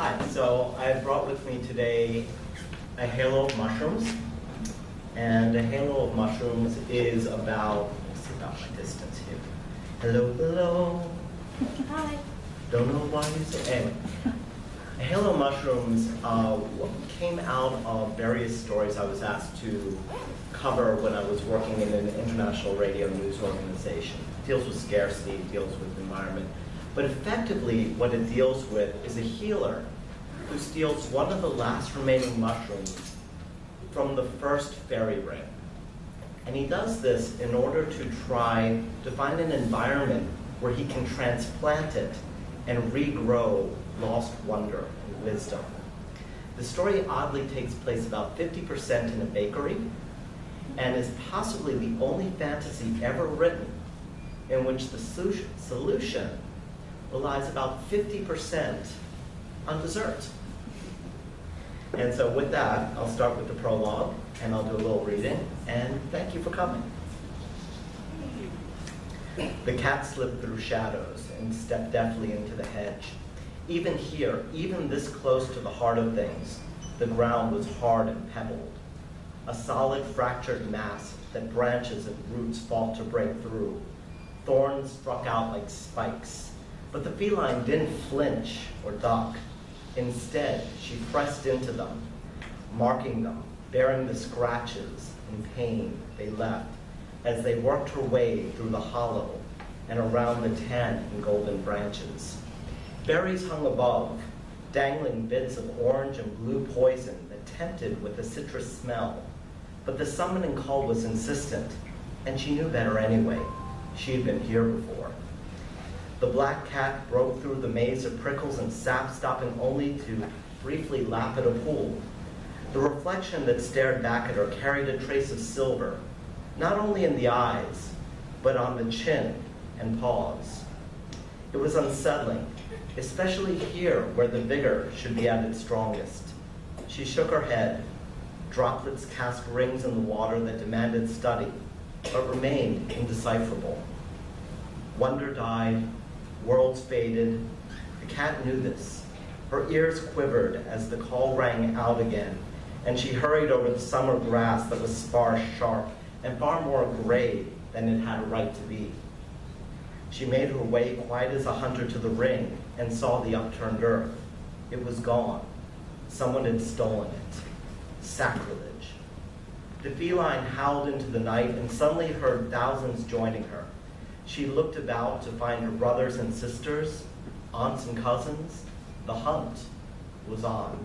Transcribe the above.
Hi, so I brought with me today a halo of mushrooms. And a halo of mushrooms is about, let's see about my distance here. Hello, hello. Hi. Don't know why you say, anyway. A halo of mushrooms came out of various stories I was asked to cover when I was working in an international radio news organization. It deals with scarcity, it deals with the environment. But effectively, what it deals with is a healer who steals one of the last remaining mushrooms from the first fairy ring. And he does this in order to try to find an environment where he can transplant it and regrow lost wonder and wisdom. The story oddly takes place about 50% in a bakery and is possibly the only fantasy ever written in which the solution relies about 50% on dessert. And so with that, I'll start with the prologue, and I'll do a little reading, and thank you for coming. The cat slipped through shadows and stepped deftly into the hedge. Even here, even this close to the heart of things, the ground was hard and pebbled, a solid fractured mass that branches and roots fought to break through. Thorns struck out like spikes, but the feline didn't flinch or duck. Instead, she pressed into them, marking them, bearing the scratches and pain they left as they worked her way through the hollow and around the tan and golden branches. Berries hung above, dangling bits of orange and blue poison that tempted with a citrus smell. But the summoning call was insistent, and she knew better anyway. She had been here before. The black cat broke through the maze of prickles and sap, stopping only to briefly lap at a pool. The reflection that stared back at her carried a trace of silver, not only in the eyes, but on the chin and paws. It was unsettling, especially here where the vigor should be at its strongest. She shook her head. Droplets cast rings in the water that demanded study, but remained indecipherable. Wonder died, worlds faded. The cat knew this. Her ears quivered as the call rang out again, and she hurried over the summer grass that was sparse, sharp, and far more gray than it had a right to be. She made her way quiet as a hunter to the ring and saw the upturned earth. It was gone. Someone had stolen it. Sacrilege. The feline howled into the night and suddenly heard thousands joining her. She looked about to find her brothers and sisters, aunts and cousins. The hunt was on.